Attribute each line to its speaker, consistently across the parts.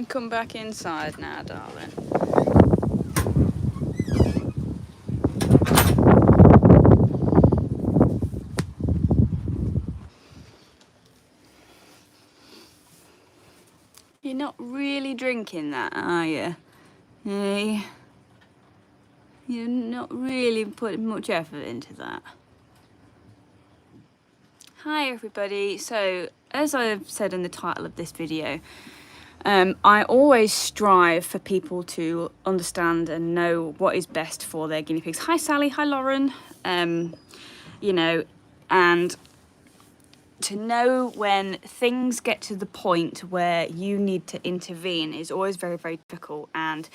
Speaker 1: Come back inside now, darling. You're not really drinking that, are you? Hey, you're not really putting much effort into that. Hi everybody. So, as I've said in the title of this video, I always strive for people to understand and know what is best for their guinea pigs. Hi Sally, hi Lauren. You know, and to know when things get to the point where you need to intervene is always very, very difficult, and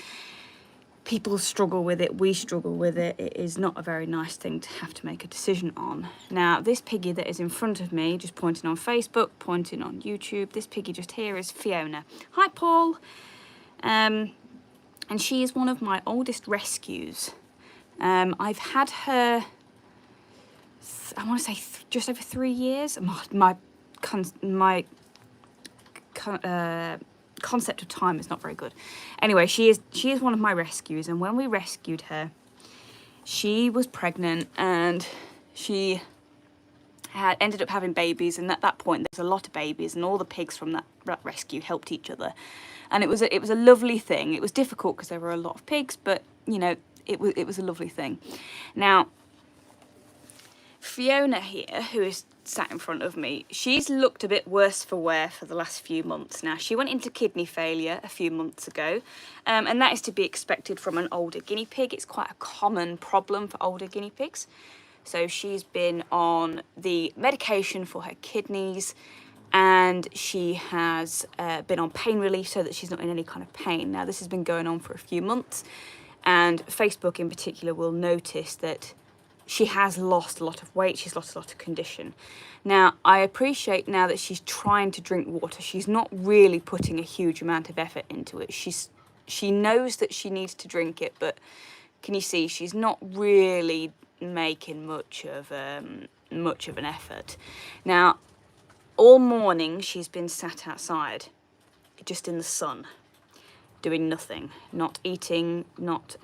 Speaker 1: people struggle with it, we struggle with it. It is not a very nice thing to have to make a decision on. Now, this piggy that is in front of me, just pointing on Facebook, pointing on YouTube, this piggy just here is Fiona. Hi, Paul. And she is one of my oldest rescues. I've had her, I want to say just over 3 years. My concept of time is not very good. Anyway, she is one of my rescues, and when we rescued her, she was pregnant and she had ended up having babies, and at that point there's a lot of babies, and all the pigs from that rescue helped each other, and it was a lovely thing. It was difficult because there were a lot of pigs, but you know, it was a lovely thing. Now, Fiona here, who is sat in front of me, she's looked a bit worse for wear for the last few months now. She went into kidney failure a few months ago, and that is to be expected from an older guinea pig. It's quite a common problem for older guinea pigs. So she's been on the medication for her kidneys, and she has been on pain relief so that she's not in any kind of pain. Now, this has been going on for a few months, and Facebook in particular will notice that she has lost a lot of weight, she's lost a lot of condition. Now, I appreciate now that she's trying to drink water. She's not really putting a huge amount of effort into it. She knows that she needs to drink it, but can you see she's not really making much of an effort. Now, all morning she's been sat outside, just in the sun, doing nothing, not eating, not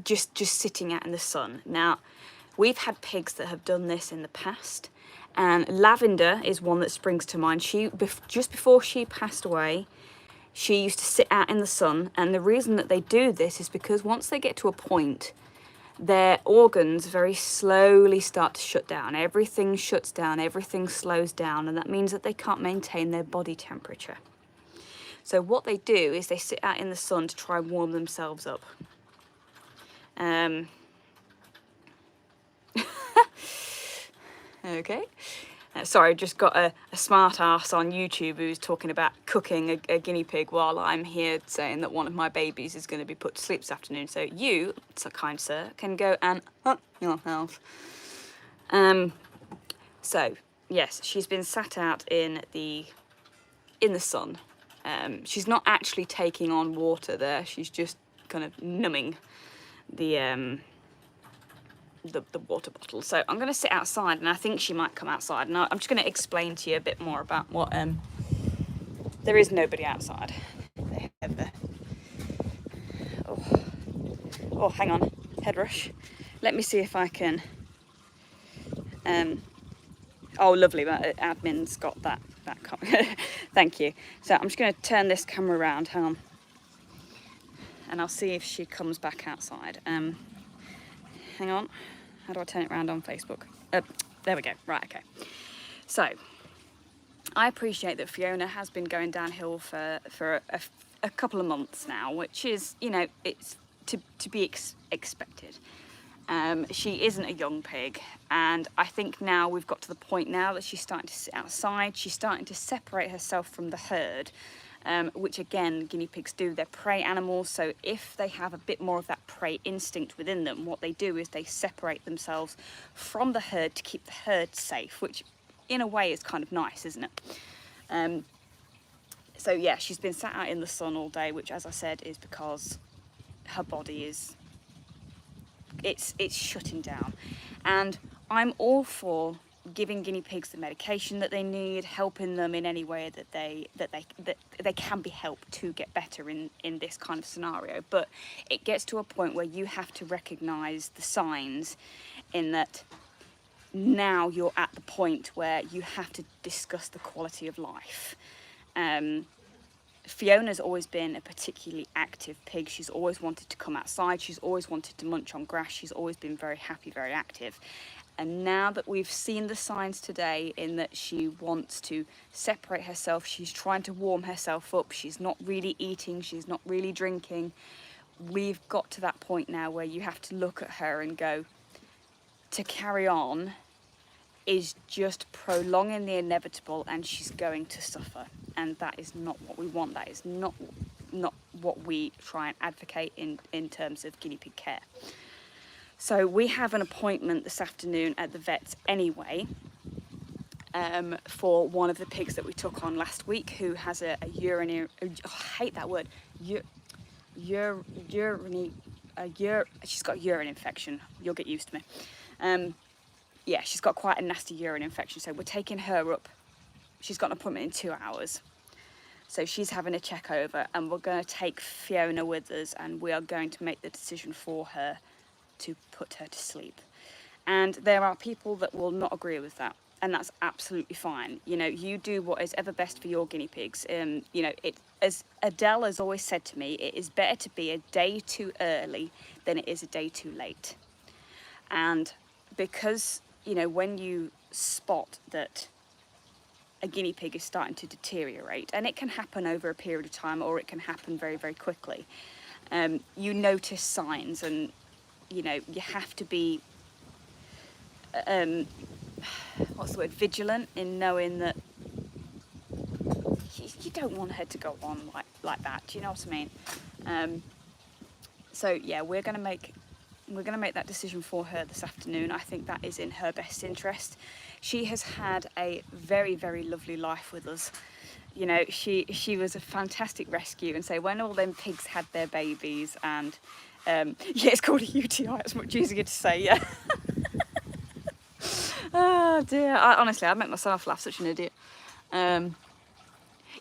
Speaker 1: just sitting out in the sun. Now, we've had pigs that have done this in the past, and Lavender is one that springs to mind. Just before she passed away, she used to sit out in the sun, and the reason that they do this is because once they get to a point, their organs very slowly start to shut down. Everything shuts down, everything slows down, and that means that they can't maintain their body temperature. So what they do is they sit out in the sun to try and warm themselves up. Okay. Sorry, just got a smart ass on YouTube who's talking about cooking a guinea pig while I'm here saying that one of my babies is going to be put to sleep this afternoon. So you, so kind sir, can go and hunt yourself. So yes, she's been sat out in the sun. She's not actually taking on water there. She's just kind of numbing the water bottle. So I'm going to sit outside, and I think she might come outside, and I'm just going to explain to you a bit more about what there is nobody outside. They have oh, hang on, head rush. Let me see if I can oh, lovely, but admin's got that thank you. So I'm just going to turn this camera around, hang on, and I'll see if she comes back outside. Hang on, how do I turn it around on Facebook? There we go, right, okay. So, I appreciate that Fiona has been going downhill for a couple of months now, which is, you know, it's to be expected. She isn't a young pig, and I think now we've got to the point now that she's starting to sit outside, she's starting to separate herself from the herd, which again, guinea pigs do. They're prey animals, so if they have a bit more of that prey instinct within them, what they do is they separate themselves from the herd to keep the herd safe, which in a way is kind of nice, isn't it? So yeah, she's been sat out in the sun all day, which, as I said, is because her body is, it's shutting down. And I'm all for giving guinea pigs the medication that they need, helping them in any way that they can be helped to get better in this kind of scenario. But it gets to a point where you have to recognise the signs, in that now you're at the point where you have to discuss the quality of life. Fiona's always been a particularly active pig. She's always wanted to come outside. She's always wanted to munch on grass. She's always been very happy, very active. And now that we've seen the signs today in that she wants to separate herself, she's trying to warm herself up, she's not really eating, she's not really drinking, we've got to that point now where you have to look at her and go, to carry on is just prolonging the inevitable, and she's going to suffer. And that is not what we want. That is not what we try and advocate in terms of guinea pig care. So we have an appointment this afternoon at the vet's anyway, for one of the pigs that we took on last week, who has a urinary, I hate that word, she's got a urine infection. You'll get used to me. Yeah, she's got quite a nasty urine infection, so we're taking her up. She's got an appointment in 2 hours. So she's having a check over, and we're going to take Fiona with us, and we are going to make the decision for her to put her to sleep. And there are people that will not agree with that, and that's absolutely fine. You know, you do what is ever best for your guinea pigs. You know, as Adele has always said to me, it is better to be a day too early than it is a day too late. And because, you know, when you spot that a guinea pig is starting to deteriorate, and it can happen over a period of time, or it can happen very, very quickly, you notice signs, and, you know, you have to be, what's the word, vigilant in knowing that you don't want her to go on like that. Do you know what I mean? So yeah, we're going to make that decision for her this afternoon. I think that is in her best interest. She has had a very, very lovely life with us. You know, she was a fantastic rescue, and so when all them pigs had their babies, and yeah, it's called a UTI, it's much easier to say, yeah. Oh dear, honestly, I make myself laugh, such an idiot.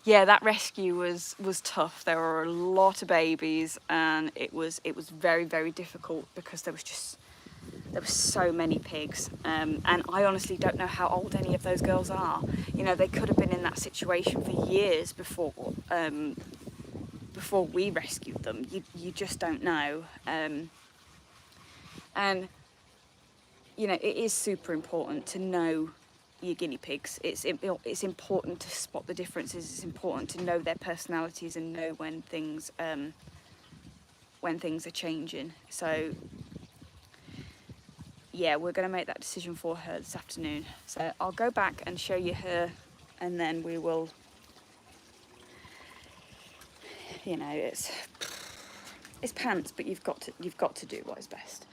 Speaker 1: Yeah, that rescue was tough. There were a lot of babies, and it was very, very difficult because there were so many pigs, and I honestly don't know how old any of those girls are. You know, they could have been in that situation for years before we rescued them. You just don't know. And you know, it is super important to know your guinea pigs. It's important to spot the differences. It's important to know their personalities and know when things are changing. So yeah, we're going to make that decision for her this afternoon. So I'll go back and show you her, and then we will, you know, it's pants, but you've got to do what is best.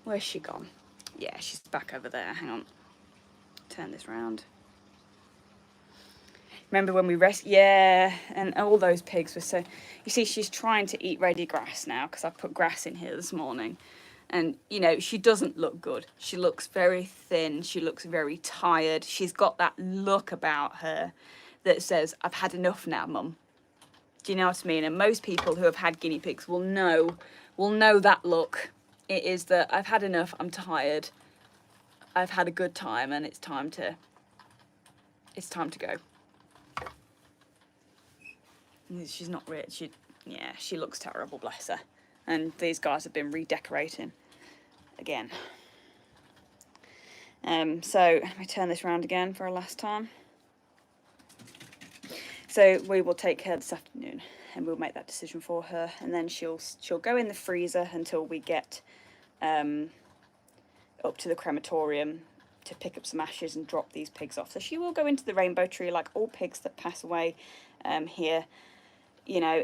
Speaker 1: Where's she gone? Yeah, she's back over there. Hang on. Turn this round. Remember when we yeah, and all those pigs were so, you see, she's trying to eat ready grass now because I put grass in here this morning, and you know, she doesn't look good. She looks very thin, she looks very tired. She's got that look about her that says, I've had enough now, mum. Do you know what I mean? And most people who have had guinea pigs will know that look. It is that I've had enough, I'm tired, I've had a good time, and it's time to go. She's not rich. She looks terrible, bless her. And these guys have been redecorating again. So let me turn this round again for a last time. So we will take her this afternoon, and we'll make that decision for her, and then she'll go in the freezer until we get up to the crematorium to pick up some ashes and drop these pigs off. So she will go into the rainbow tree like all pigs that pass away here. You know,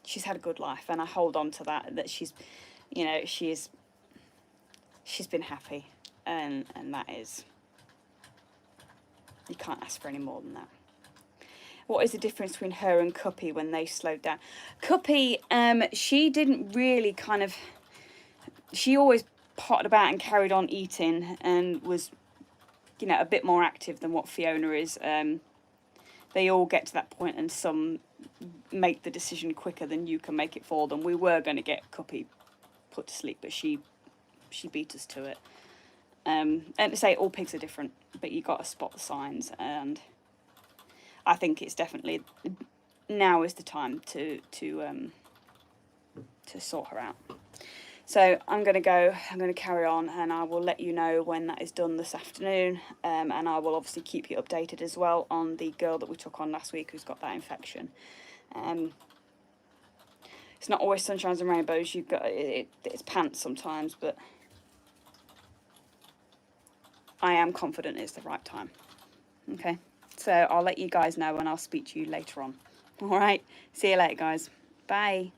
Speaker 1: she's had a good life, and I hold on to that she's, you know, she's been happy, and that is, you can't ask for any more than that. What is the difference between her and Cuppy when they slowed down? Cuppy, she didn't really kind of, she always potted about and carried on eating and was, you know, a bit more active than what Fiona is. They all get to that point, and some make the decision quicker than you can make it for them. We were going to get Cuppy put to sleep, but she beat us to it. And to say all pigs are different, but you got to spot the signs, and I think it's definitely now is the time to sort her out. So I'm going to go, I'm going to carry on, and I will let you know when that is done this afternoon, and I will obviously keep you updated as well on the girl that we took on last week who's got that infection. It's not always sunshines and rainbows, you've got, it's pants sometimes, but I am confident it's the right time. Okay, so I'll let you guys know, and I'll speak to you later on. All right, see you later, guys. Bye.